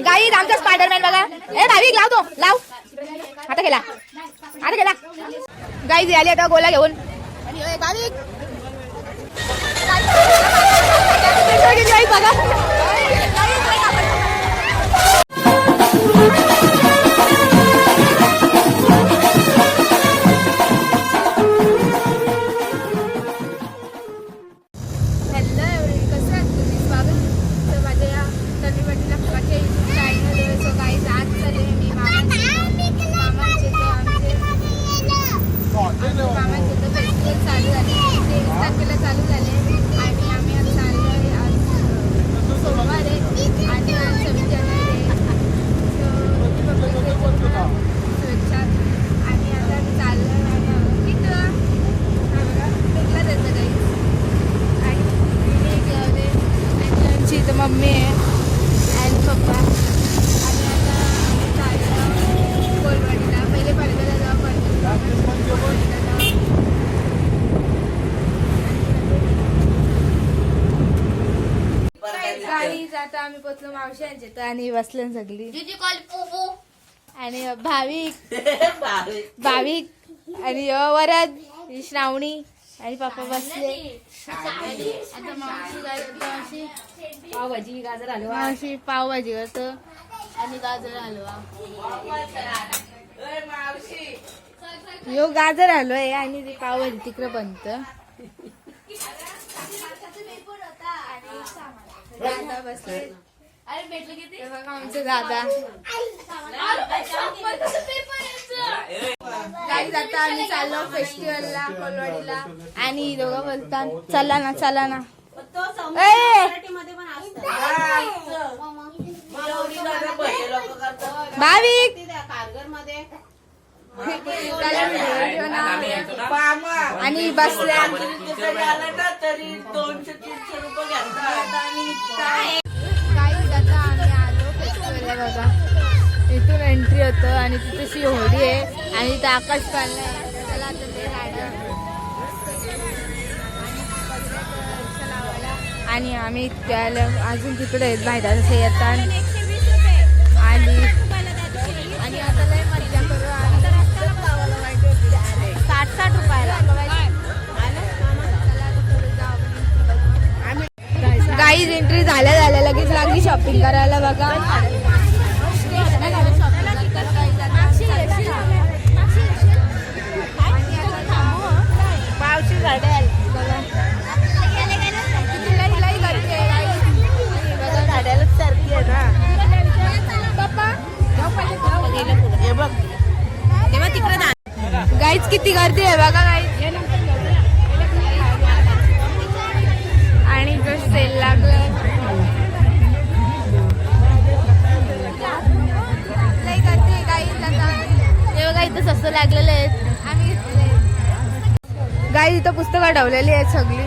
Guys आमचा Spiderman बघा. ए भाविक लाव तो लाव. आता गेला गाईज आली आता गोला घेऊन. आणि भाविक बघा मम्मी आहे आणि पप्पा आणि आता कोलवाडीला पहिले पडद्याला जाऊ गाईज आता आम्ही पोचलो मावशांचे तर आणि बसलो सगळी आणि भाविक आणि वरद श्रावणी आणि पप्पा बसले. आता मावशी पावभाजी गाजर हलवा मावशी पावभाजी करतो आणि गाजर हलवा यो गाजर हलवा आहे आणि ते पावभाजी तिकडे बनत. दादा बसले आमचे दादा गाईज आता आम्ही चाललो फेस्टिवलला कोलवाडीला आणि दोघं बोलतात चला ना भाविक आणि बसले बघा इथून एंट्री होतं आणि तिथे शी होडी आहे आणि इथं आकाश काढलाय. त्याला आता ते आणि आम्ही अजून तिकडे आहेत बाहेर असे येतात आणि आता लय मजा करू. 60 रुपयाला गाईज एंट्री झाल्या लगेच लागली शॉपिंग करायला बघा. गाईज किती गर्दी आहे बघा गाईज आणि तो सेल लागलाय लई गर्दी आहे गाईज. आता हे बघा इथं स्वस्त लागलेले आहेत आम्ही गाईज इथं पुस्तकं ठेवलेली आहेत सगळी.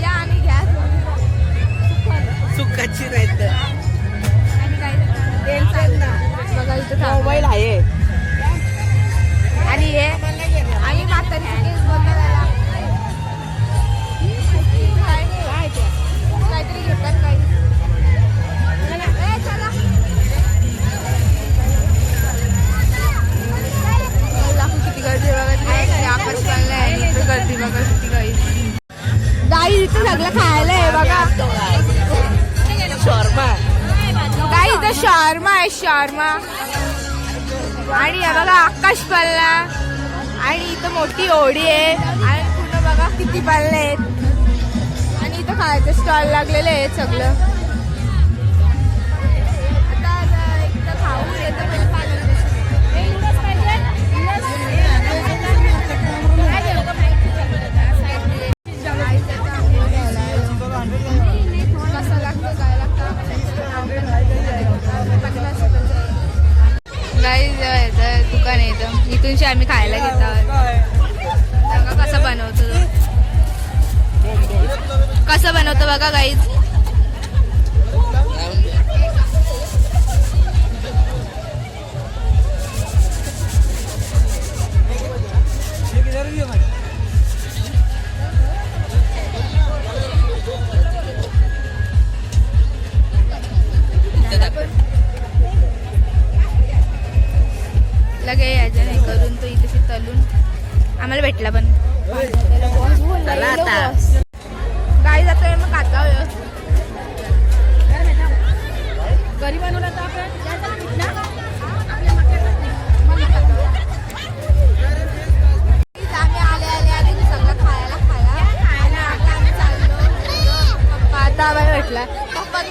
या आणि घ्या सुखाची राहत बघा इथं मोबाईल आहे आणि हे आणि म्हातारीचे केस बघायला काहीतरी घेतात काही. किती गर्दी बघा आकाश चाललाय इथे गर्दी बघा किती गाई इथे सगळं खायला आहे बघा. शॉर्मा गाई इथं शॉर्मा आहे शॉर्मा आणि बघा आकाश पल्ला आणि इथं मोठी होडी आहे आणि पुन्हा बघा किती पल्ले आहेत आणि इथं खायचं स्टॉल लागलेले आहेत सगळं. आता एकदा खाऊ येतं पहिले कसं लागतं काय लागतं दुकान आहे इथं इथूनशी आम्ही खायला घेतो. कसं बनवतो बघा गाईज. घे याच्याने हे करून तो इथे तलून आम्हाला भेटला पण गाई जातोय मग काका घरी बनवलं तर आपण आम्ही आले आधी सगळं खायला आणि आता आम्ही चाललो पप्पा आता आम्हाला भेटला पप्पा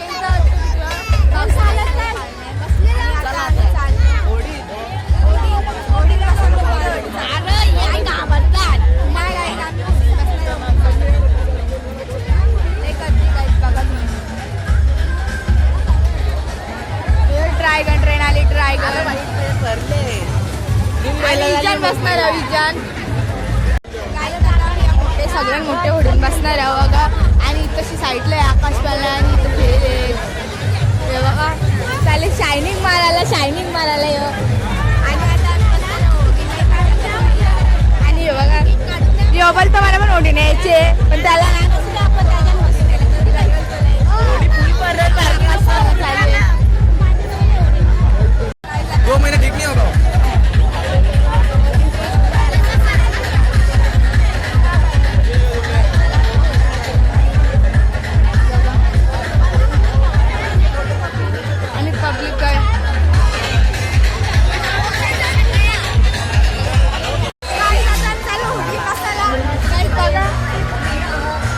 ड्रॅगन ट्रेन आली ड्रॅगन बसणार आहे विजान मोठे सगळ्यात मोठे होडून बसणार आहे बघा आणि तशी साईडला आहे आकाशवाला आणि इथं फिरले हे बघा चालेल शायनिंग मारायला आणि आता आणि हे बघा योबल तर मला पण ओढीने यायचे पण त्याला दो महीने ठीक नहीं होगा आणि पब्लिक काय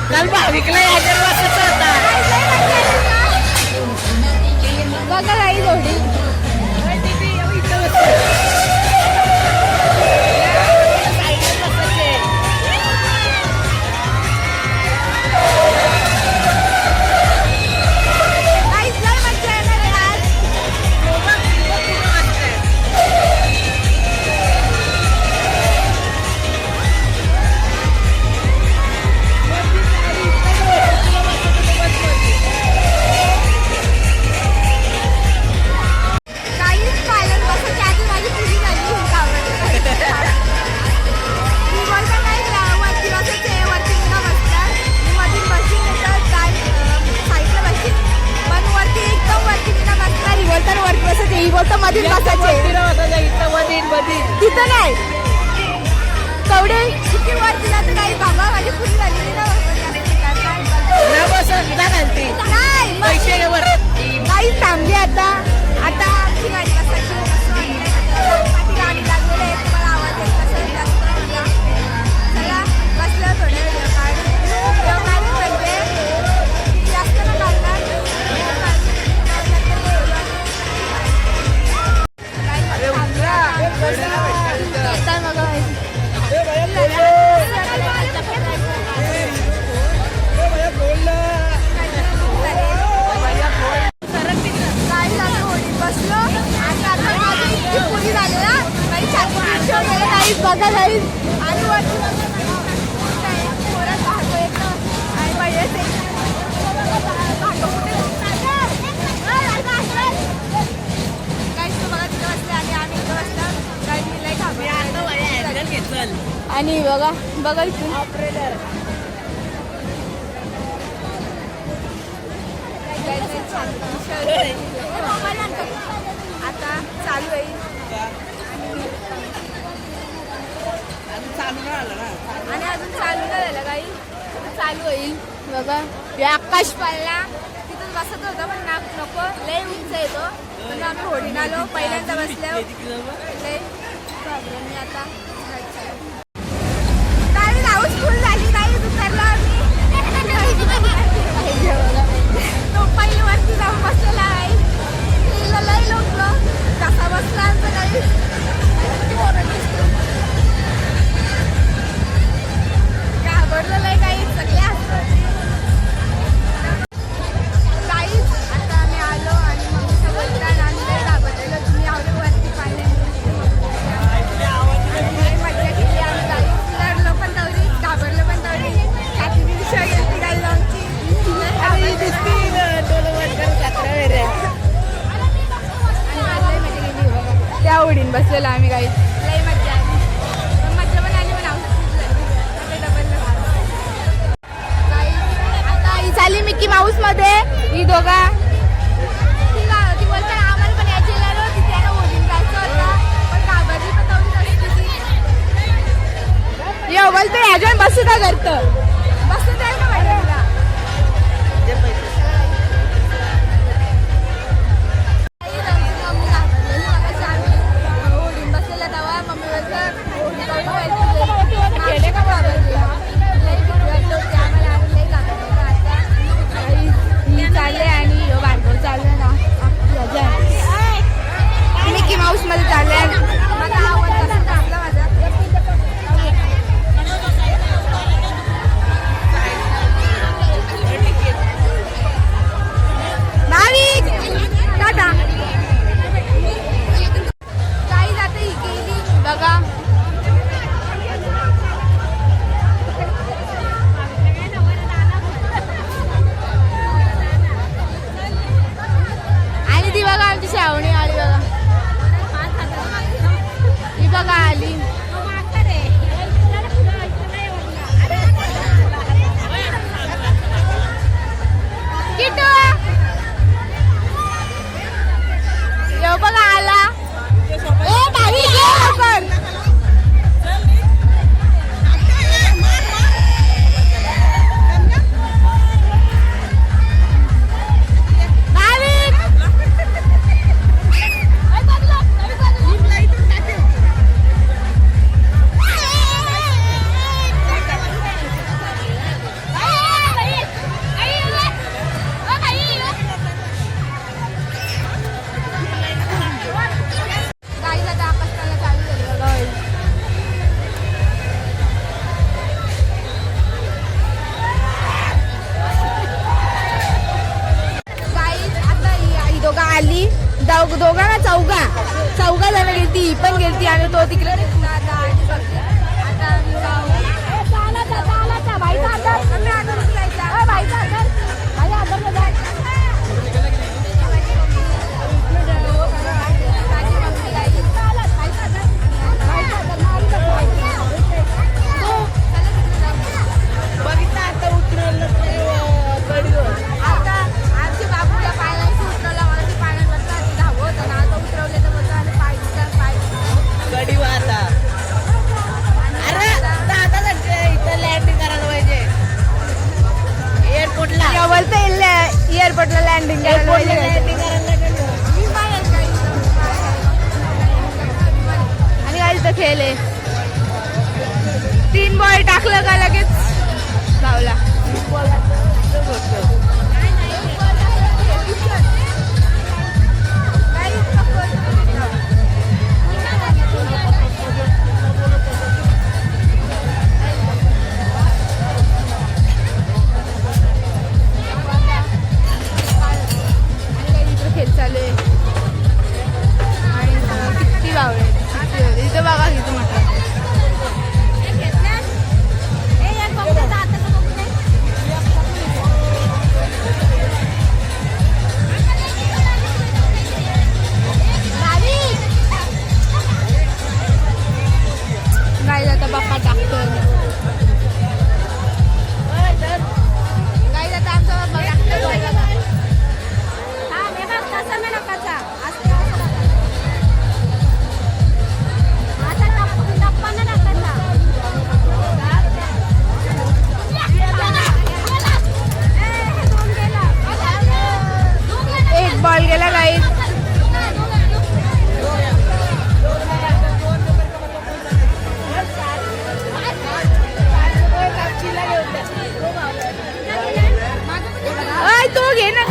काल भाविकला याच्या वाजता होता बघा काही जोडी मध्ये तिथं नाही कवडे किती वर दिला तर काही बाबा माझी फुली झाली काही थांबली आता आमची गाडी बसायची गाडी लागलेली आहे तुम्हाला आवाज येत असेल जास्त चला बसलं थोडे व्हिडिओ काढ म्हणजे जास्त न काढणार बघा जाईल आणि वरती पाहतो एक आणि पहिले आणि बघा बघा इथून आता चालू आहे आणि अजून चालू नाही झालं काही चालू होईल बघा आकाश पाळला तिथून बसत होता पण नको लय उंच येतो म्हणजे आम्ही होडीन आलो पहिल्यांदा बसल्यावर लय प्रॉब्लेम मी आता गाडी राऊस फुल झाली नाही दुसऱ्याला तो पहिली वरती जाऊन बसलेला आहे लय लोक कसा बसला असं काही घाबरलं नाही काही सगळे असतात काहीच आता आम्ही आलो आणि मग सगळं आणि लय घाबरलेलं तुम्ही आवडे वरती पाहिले मजा घेतली आम्ही काही लढलो पण तेवढी घाबरलं पण तेवढी छाती दिवशी गेली काही आमची त्या उडीन बसलेला आम्ही काही लई मजा आली मजा पण आली पण आता ही झाली मिकी माऊस मध्ये ही दोघा ती बोलताना आम्हाला पण यायची तिथे उडीन जायचं होता पण घाबरली पण सुद्धा करतं मस्त जाईल का वाटायला बसलेला तेव्हा मम्मी चालले आणि बारगाव चालले ना मिकी माऊस मध्ये चालले मला आवडतं टाकलं माझा नाविक टाटा काही जाते ही गेली बघा आणि ती बघा आमची श्रावणी आली बघा ही बघा आली किटू यो बघा आला ए भावी ये लवकर दोघांना चौघा जण गेलती ही पण गेलती आणि तो तिकडे एअरपोर्टला लँडिंग आणि काय तिथं खेळले 3 बॉल टाकलं का लगेच धावला खेळ चालू आहे आणि किती बावळे इथं बघा किती म्हटलं गाईज आता बाप्पा टाकतो गाईज आता आमचा बाप्पा टाकतो एक बॉल गेला गाईज तो घे ना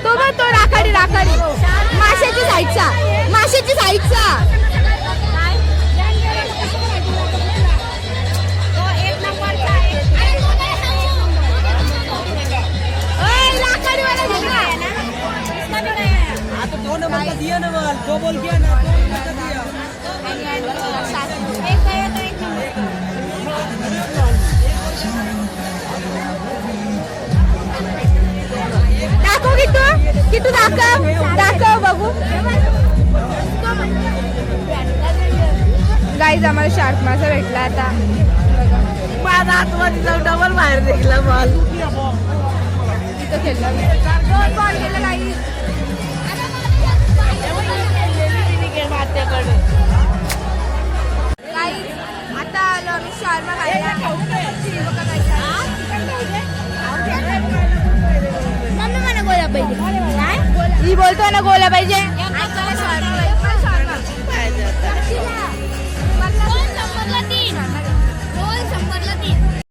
तो बघ तो राखाडी माशाची साईडचा किती दाखव बघू गाईज आम्हाला शार्क मासा भेटला आता माझा आतमध्ये जाऊन डबल बाहेर निघला बॉल तिथं खेळला बॉल गेला गाईज आता आलो आम्ही शार्मा खायला ती बोलतो ना गोला पाहिजे आणि त्याला शॉर्मा पाहिजे. शॉर्मा.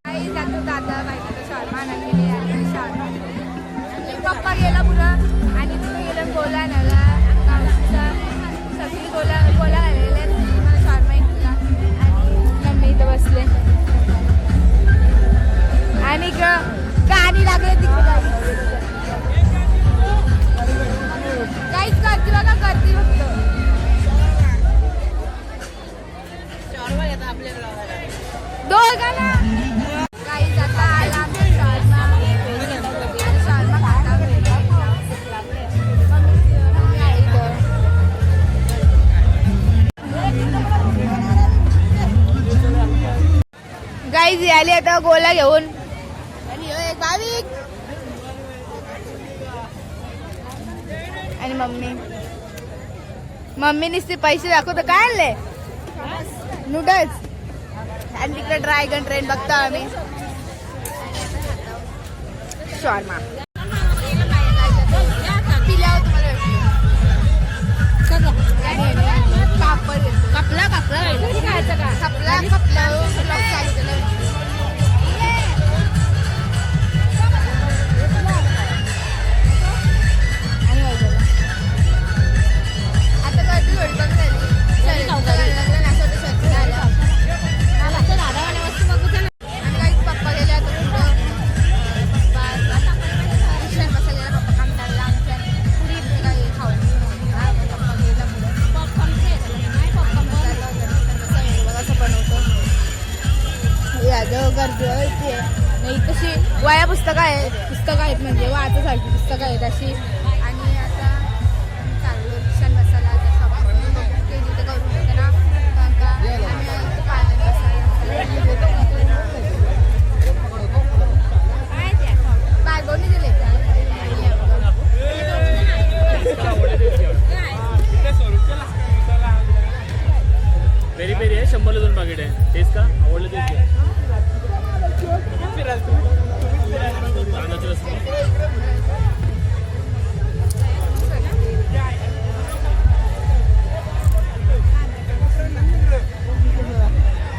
आई जातो दादा बायकोचा शॉर्मा आणले आणि शॉर्मा आणि पप्पा गेला पुढं आणि तिथे गेलं गोला आणायला. सगळी गोला आलेले मला शॉर्मा ऐकला आणि मम्मी इथं बसले आणि गाणी लागले तिकडे. काहीच करते बघा करते फक्त. दोघांना काहीच आता आला आमचा शॉर्मा. शॉर्मा खाता मम्मी आई इथं. गाईज आली आता गोला घेऊन आणि ह्यो एक भाविक आणि मम्मी नुसते पैसे दाखवतो. काय आणले? नूडल्स आणि तिकडे ड्रॅगन ट्रेन बघतो आम्ही. शॉर्मा पिल्यावर तुम्हाला पापड कपला आता गर्दी थोडी कमी झाली. आणि काही पप्पा गेले आता पुढं. किशन मसाल्याला पप्पा काम चालला आमच्या. पुरी काही खाऊन पप्पा गेला पुढं. असं बनवतो. गर्दी नाही तशी वया पुस्तकं आहेत म्हणजे वाचायसारखी पुस्तकं आहेत अशी. आणि आता चाललो किशन मसाला शॉप ते जिथे करून देते ना बायगोनी दिले. पेरी पेरी आहे 100ला 2 पाकिट आहे. तेच का आवडलं तेच घ्या. कांद्याचं रस्सा.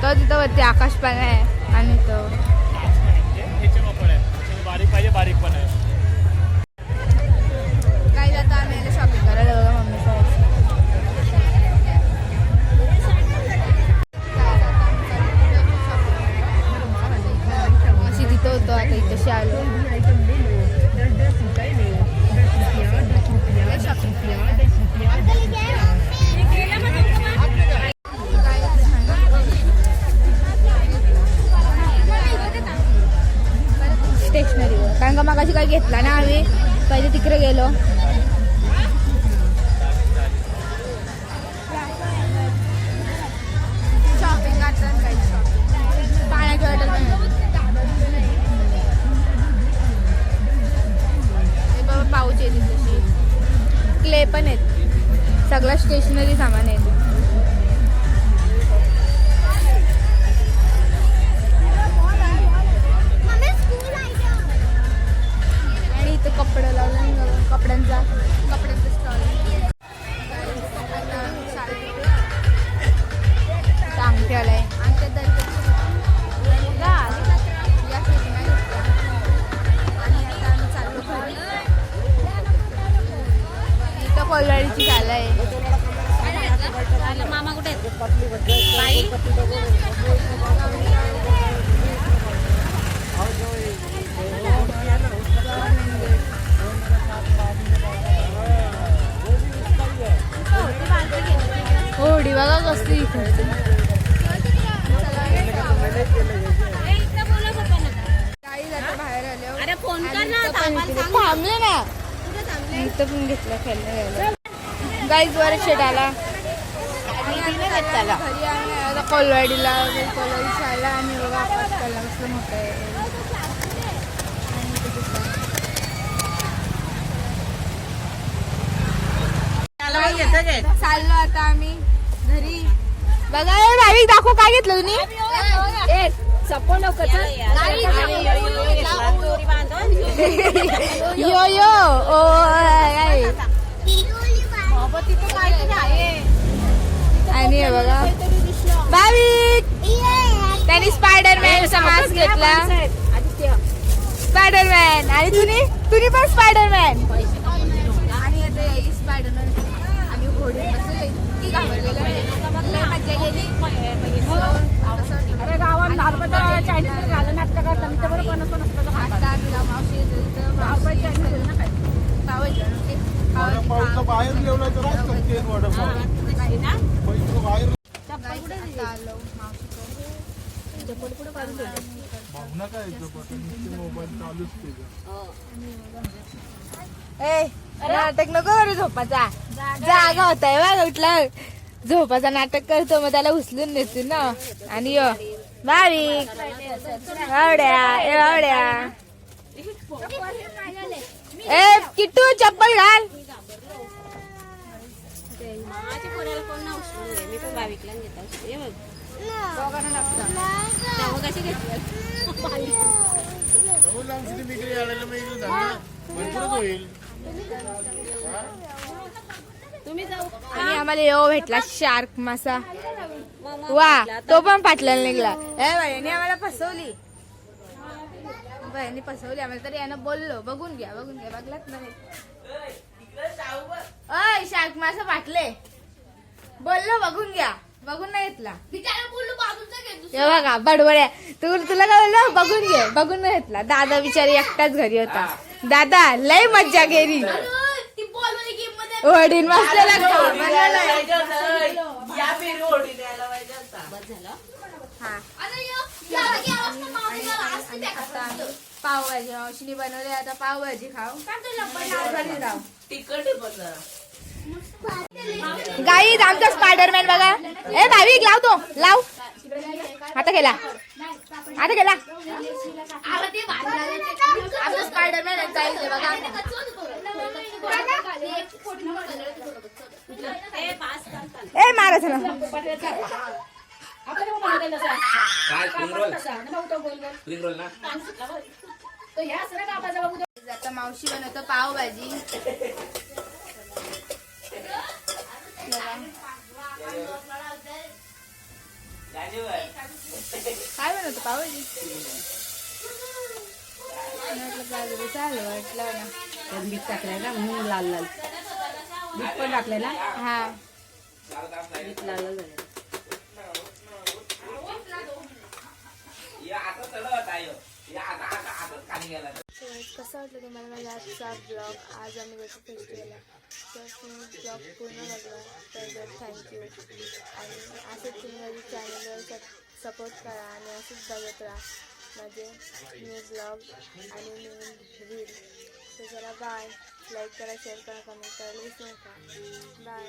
तो तिथं वरती आकाश पण आहे आणि तो ह्याचे पापड आहे. त्याच्यामध्ये बारीक पाहिजे बारीक पण आहे. काही जाता आम्ही शॉपिंग करायला बघा मम्मी अशी तिथं होतो. आता इथं आलो. स्टेशनरी कारण का मगाशी काही घेतला ना आम्ही पहिले तिकडे गेलो. शॉपिंग करतात काही पाण्याची बॉटल पण बाबा पाऊच येते तशी क्ले पण आहेत. सगळं स्टेशनरी सामान आहे. आणि इथं कपडे लावलं कपड्यांचा स्टॉल. अंगठी आलाय आणि त्या आता आम्ही चाललो घरी. इथं कोलवाडीची शाळा आहे. मामा कुठे बाई होडी बघा कसली इथे. बाहेर आलो. अरे फोन कर ना. थांबले ना इथं पण घेतलं खेळलं. गाईज वर शेट आला घरी आला कोलवाडीला. कोलवाडी आला आणि बघा आकाश कला कसलं मोठं आहे. चाललो आता आम्ही घरी. बघा भाविक दाखव काय घेतलं तुम्ही. यो यो ओ स्पायडरमॅनचा मास्क घेतला. आदित्य स्पायडरमॅन. आणि तुम्ही पण स्पायडरमॅन. आणि आता ही स्पायडरमॅन आम्ही घोडी बसलेलो इतकी घाबरलेलो आहे. लय मजा गेली. अरे गावात नॉर्मल चायनीज घालून नाटक करता मी तर बरोबर पण असतं. आता तुला मावशी बाहेर जेवलं तर बाहेर भावना काय मोबाईल चालूच नाटक नको करू झोपाचा. जागा होताय बघ उठला. झोपाचा नाटक करतो मग त्याला उचलून नेते ना. आणि यो बारीक एवढ्या ए किट्टू चप्पल घाल. माझ्या पोराला कोण नाव मी पण बाविकला घेतात. कशी घेतली तुम्ही जाऊ. आणि आम्हाला यो भेटला शार्क मासा. वा तो पण पाटल्याला निघला. बहिणी आम्हाला फसवली. बहिणी फसवली आम्हाला. तरी यानं बोललो बघून घ्या बघलात नाही. अय शार्क मासा पाटले बोललो बघून घ्या. बघून नाही घेतला. हे बघा बडबड्या. तुला काय बोललो बघून नाही घेतला. दादा बिचारी एकटाच घरी होता. दादा लय मज्जा केली. वडील पावभाजी मावशीने बनवली. आता पावभाजी खाऊ. गाईज आमचा स्पायडरमॅन बघा. ए भाविक लाव. आता गेला. आमचा स्पायडरमॅन जाईल बघा. ए मारा ना. आता मावशी बनवतो पावभाजी. काय बनवतो पावभाजी. चालू वाटलं ना. बीट टाकलाय ना म्हणून लाल बीट पण टाकलंय ना. हा बीट लाल झालं. कसं वाटलं तुम्हाला माझा आजचा ब्लॉग. आज आम्ही जातो फेस्टिवलला. तर तुम्ही ब्लॉग पूर्ण बघला तर थँक्यू. आणि असंच तुम्ही माझ्या चॅनलवर सपोर्ट करा आणि असंच बघत राहा माझे न्यू ब्लॉग आणि न्यू रील. तर जरा बाय. लाईक करा, शेअर करा, कमेंट करायला विसरू नका. बाय.